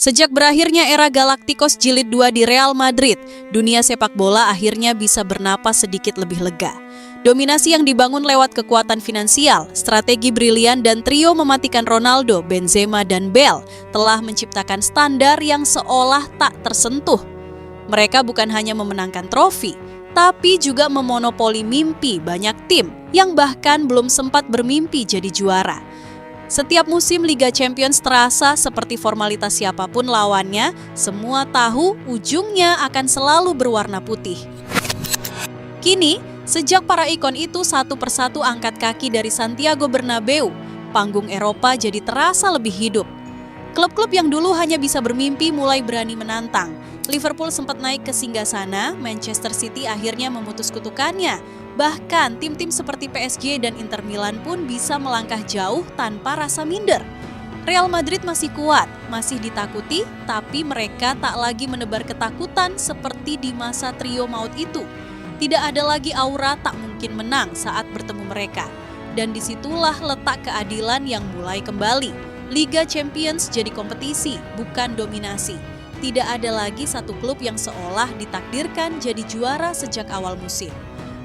Sejak berakhirnya era Galacticos Jilid 2 di Real Madrid, dunia sepak bola akhirnya bisa bernapas sedikit lebih lega. Dominasi yang dibangun lewat kekuatan finansial, strategi brilian dan trio mematikan Ronaldo, Benzema, dan Bale telah menciptakan standar yang seolah tak tersentuh. Mereka bukan hanya memenangkan trofi, tapi juga memonopoli mimpi banyak tim yang bahkan belum sempat bermimpi jadi juara. Setiap musim Liga Champions terasa seperti formalitas siapapun lawannya, semua tahu ujungnya akan selalu berwarna putih. Kini, sejak para ikon itu satu persatu angkat kaki dari Santiago Bernabeu, panggung Eropa jadi terasa lebih hidup. Klub-klub yang dulu hanya bisa bermimpi mulai berani menantang. Liverpool sempat naik ke singgasana, Manchester City akhirnya memutus kutukannya. Bahkan tim-tim seperti PSG dan Inter Milan pun bisa melangkah jauh tanpa rasa minder. Real Madrid masih kuat, masih ditakuti, tapi mereka tak lagi menebar ketakutan seperti di masa trio maut itu. Tidak ada lagi aura tak mungkin menang saat bertemu mereka. Dan disitulah letak keadilan yang mulai kembali. Liga Champions jadi kompetisi, bukan dominasi. Tidak ada lagi satu klub yang seolah ditakdirkan jadi juara sejak awal musim.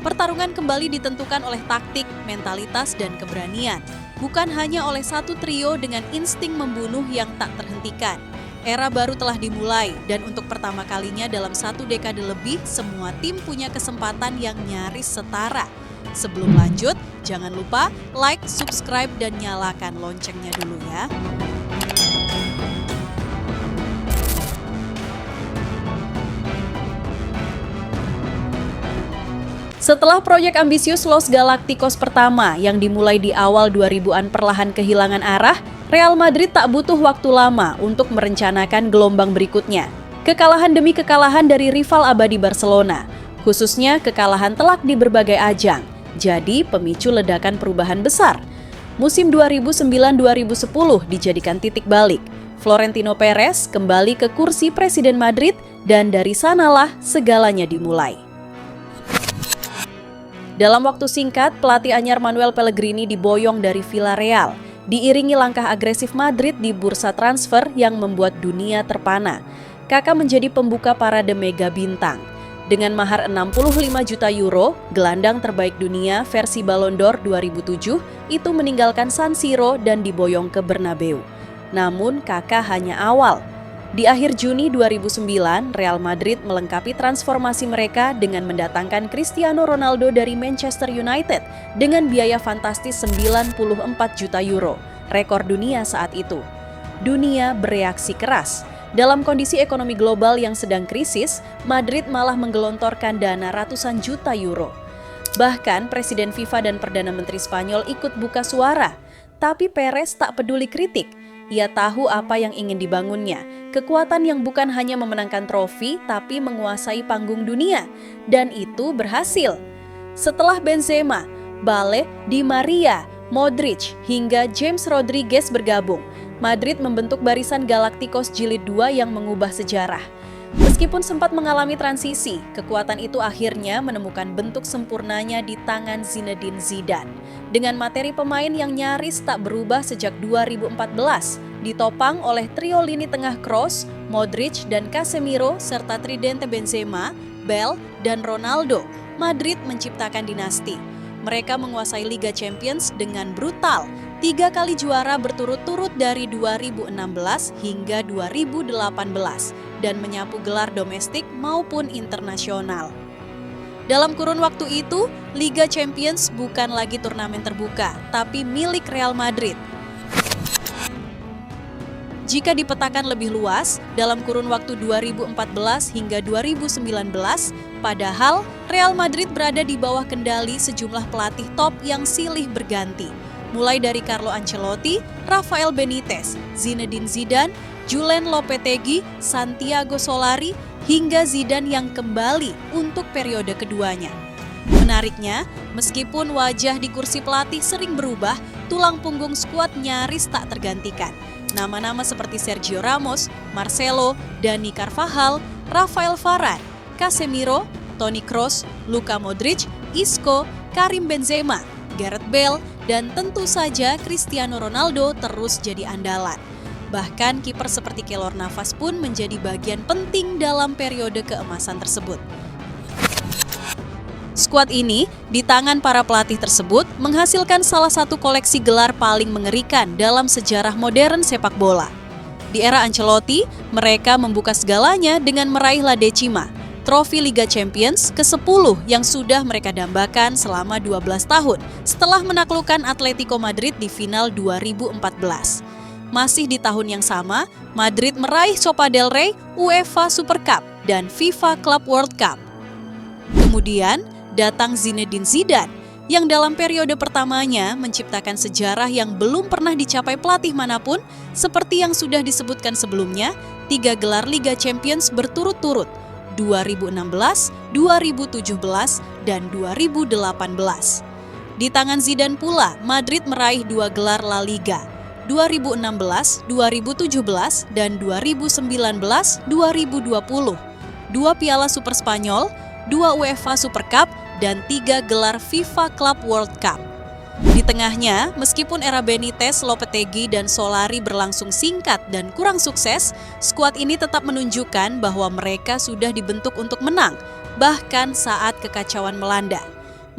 Pertarungan kembali ditentukan oleh taktik, mentalitas, dan keberanian. Bukan hanya oleh satu trio dengan insting membunuh yang tak terhentikan. Era baru telah dimulai, dan untuk pertama kalinya dalam satu dekade lebih, semua tim punya kesempatan yang nyaris setara. Sebelum lanjut, jangan lupa like, subscribe, dan nyalakan loncengnya dulu ya. Setelah proyek ambisius Los Galacticos pertama yang dimulai di awal 2000-an perlahan kehilangan arah, Real Madrid tak butuh waktu lama untuk merencanakan gelombang berikutnya. Kekalahan demi kekalahan dari rival abadi Barcelona, khususnya kekalahan telak di berbagai ajang, jadi pemicu ledakan perubahan besar. Musim 2009-2010 dijadikan titik balik. Florentino Perez kembali ke kursi Presiden Madrid dan dari sanalah segalanya dimulai. Dalam waktu singkat, pelatih anyar Manuel Pellegrini diboyong dari Villarreal, diiringi langkah agresif Madrid di bursa transfer yang membuat dunia terpana. Kakak menjadi pembuka parade mega bintang. Dengan mahar 65 juta euro, gelandang terbaik dunia versi Ballon d'Or 2007 itu meninggalkan San Siro dan diboyong ke Bernabeu. Namun kakak hanya awal. Di akhir Juni 2009, Real Madrid melengkapi transformasi mereka dengan mendatangkan Cristiano Ronaldo dari Manchester United dengan biaya fantastis 94 juta euro, rekor dunia saat itu. Dunia bereaksi keras. Dalam kondisi ekonomi global yang sedang krisis, Madrid malah menggelontorkan dana ratusan juta euro. Bahkan Presiden FIFA dan Perdana Menteri Spanyol ikut buka suara. Tapi Perez tak peduli kritik. Ia tahu apa yang ingin dibangunnya, kekuatan yang bukan hanya memenangkan trofi tapi menguasai panggung dunia. Dan itu berhasil. Setelah Benzema, Bale, Di Maria, Modric hingga James Rodriguez bergabung, Madrid membentuk barisan Galacticos Jilid 2 yang mengubah sejarah. Meskipun sempat mengalami transisi, kekuatan itu akhirnya menemukan bentuk sempurnanya di tangan Zinedine Zidane. Dengan materi pemain yang nyaris tak berubah sejak 2014, ditopang oleh trio lini tengah Kroos, Modric, dan Casemiro, serta tridente Benzema, Bale, dan Ronaldo, Madrid menciptakan dinasti. Mereka menguasai Liga Champions dengan brutal, 3 kali juara berturut-turut dari 2016 hingga 2018 dan menyapu gelar domestik maupun internasional. Dalam kurun waktu itu, Liga Champions bukan lagi turnamen terbuka, tapi milik Real Madrid. Jika dipetakan lebih luas, dalam kurun waktu 2014 hingga 2019, padahal Real Madrid berada di bawah kendali sejumlah pelatih top yang silih berganti. Mulai dari Carlo Ancelotti, Rafael Benitez, Zinedine Zidane, Julen Lopetegui, Santiago Solari, hingga Zidane yang kembali untuk periode keduanya. Menariknya, meskipun wajah di kursi pelatih sering berubah, tulang punggung skuad nyaris tak tergantikan. Nama-nama seperti Sergio Ramos, Marcelo, Dani Carvajal, Rafael Varane, Casemiro, Toni Kroos, Luka Modric, Isco, Karim Benzema, Gareth Bale, dan tentu saja Cristiano Ronaldo terus jadi andalan. Bahkan kiper seperti Keylor Navas pun menjadi bagian penting dalam periode keemasan tersebut. Skuad ini, di tangan para pelatih tersebut, menghasilkan salah satu koleksi gelar paling mengerikan dalam sejarah modern sepak bola. Di era Ancelotti, mereka membuka segalanya dengan meraih La Decima, trofi Liga Champions ke-10 yang sudah mereka dambakan selama 12 tahun setelah menaklukkan Atletico Madrid di final 2014. Masih di tahun yang sama, Madrid meraih Copa del Rey, UEFA Super Cup, dan FIFA Club World Cup. Kemudian, datang Zinedine Zidane, yang dalam periode pertamanya menciptakan sejarah yang belum pernah dicapai pelatih manapun, seperti yang sudah disebutkan sebelumnya, 3 gelar Liga Champions berturut-turut, 2016, 2017, dan 2018. Di tangan Zidane pula, Madrid meraih 2 gelar La Liga, 2016, 2017, dan 2019-2020, 2 Piala Super Spanyol, 2 UEFA Super Cup, dan 3 gelar FIFA Club World Cup. Di tengahnya, meskipun era Benitez, Lopetegui, dan Solari berlangsung singkat dan kurang sukses, skuad ini tetap menunjukkan bahwa mereka sudah dibentuk untuk menang, bahkan saat kekacauan melanda.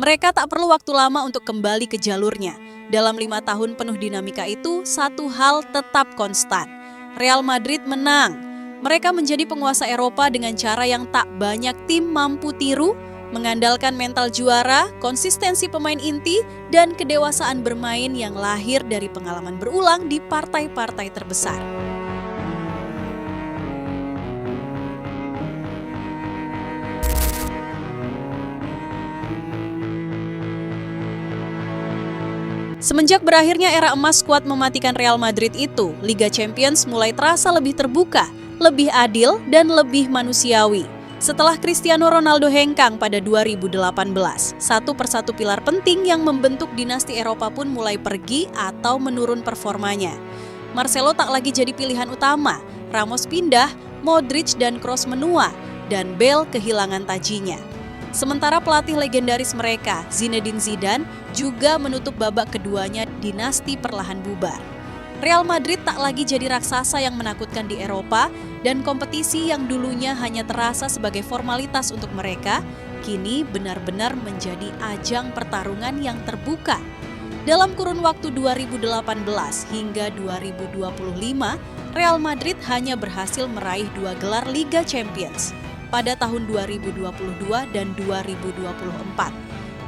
Mereka tak perlu waktu lama untuk kembali ke jalurnya. Dalam 5 tahun penuh dinamika itu, satu hal tetap konstan. Real Madrid menang. Mereka menjadi penguasa Eropa dengan cara yang tak banyak tim mampu tiru, mengandalkan mental juara, konsistensi pemain inti, dan kedewasaan bermain yang lahir dari pengalaman berulang di partai-partai terbesar. Semenjak berakhirnya era emas skuad mematikan Real Madrid itu, Liga Champions mulai terasa lebih terbuka, lebih adil, dan lebih manusiawi. Setelah Cristiano Ronaldo hengkang pada 2018, satu persatu pilar penting yang membentuk dinasti Eropa pun mulai pergi atau menurun performanya. Marcelo tak lagi jadi pilihan utama, Ramos pindah, Modric dan Kroos menua, dan Bale kehilangan tajinya. Sementara pelatih legendaris mereka, Zinedine Zidane, juga menutup babak keduanya dinasti perlahan bubar. Real Madrid tak lagi jadi raksasa yang menakutkan di Eropa, dan kompetisi yang dulunya hanya terasa sebagai formalitas untuk mereka, kini benar-benar menjadi ajang pertarungan yang terbuka. Dalam kurun waktu 2018 hingga 2025, Real Madrid hanya berhasil meraih 2 gelar Liga Champions pada tahun 2022 dan 2024.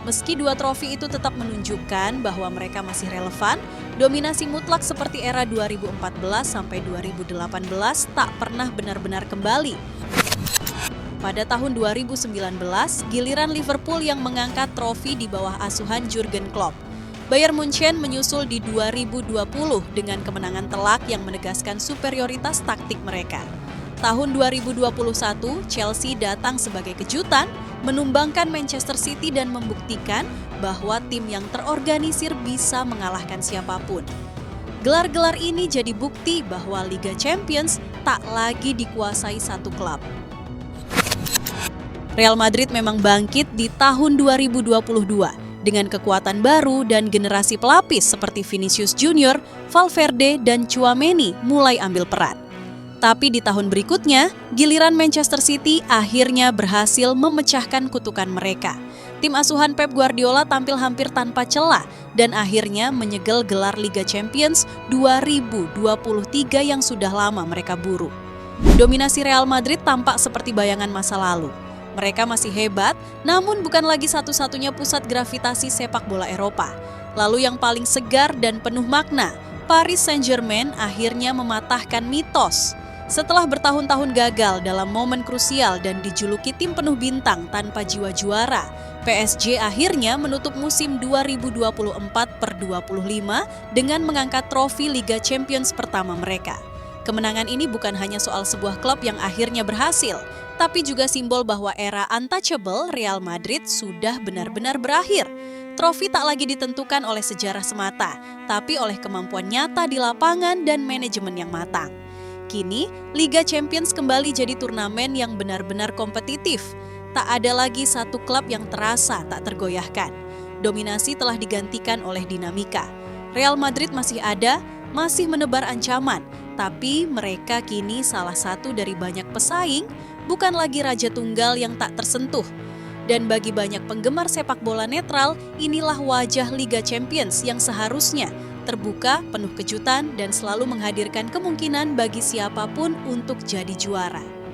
Meski 2 trofi itu tetap menunjukkan bahwa mereka masih relevan, dominasi mutlak seperti era 2014 sampai 2018 tak pernah benar-benar kembali. Pada tahun 2019, giliran Liverpool yang mengangkat trofi di bawah asuhan Jurgen Klopp. Bayern Munchen menyusul di 2020 dengan kemenangan telak yang menegaskan superioritas taktik mereka. Tahun 2021, Chelsea datang sebagai kejutan, menumbangkan Manchester City dan membuktikan bahwa tim yang terorganisir bisa mengalahkan siapapun. Gelar-gelar ini jadi bukti bahwa Liga Champions tak lagi dikuasai satu klub. Real Madrid memang bangkit di tahun 2022 dengan kekuatan baru dan generasi pelapis seperti Vinicius Junior, Valverde, dan Tchouaméni mulai ambil peran. Tapi di tahun berikutnya, giliran Manchester City akhirnya berhasil memecahkan kutukan mereka. Tim asuhan Pep Guardiola tampil hampir tanpa celah dan akhirnya menyegel gelar Liga Champions 2023 yang sudah lama mereka buru. Dominasi Real Madrid tampak seperti bayangan masa lalu. Mereka masih hebat, namun bukan lagi satu-satunya pusat gravitasi sepak bola Eropa. Lalu yang paling segar dan penuh makna, Paris Saint-Germain akhirnya mematahkan mitos. Setelah bertahun-tahun gagal dalam momen krusial dan dijuluki tim penuh bintang tanpa jiwa juara, PSG akhirnya menutup musim 2024/25 dengan mengangkat trofi Liga Champions pertama mereka. Kemenangan ini bukan hanya soal sebuah klub yang akhirnya berhasil, tapi juga simbol bahwa era untouchable Real Madrid sudah benar-benar berakhir. Trofi tak lagi ditentukan oleh sejarah semata, tapi oleh kemampuan nyata di lapangan dan manajemen yang matang. Kini, Liga Champions kembali jadi turnamen yang benar-benar kompetitif. Tak ada lagi satu klub yang terasa tak tergoyahkan. Dominasi telah digantikan oleh dinamika. Real Madrid masih ada, masih menebar ancaman, Tapi mereka kini salah satu dari banyak pesaing, bukan lagi raja tunggal yang tak tersentuh. Dan bagi banyak penggemar sepak bola netral, inilah wajah Liga Champions yang seharusnya terbuka, penuh kejutan, dan selalu menghadirkan kemungkinan bagi siapapun untuk jadi juara.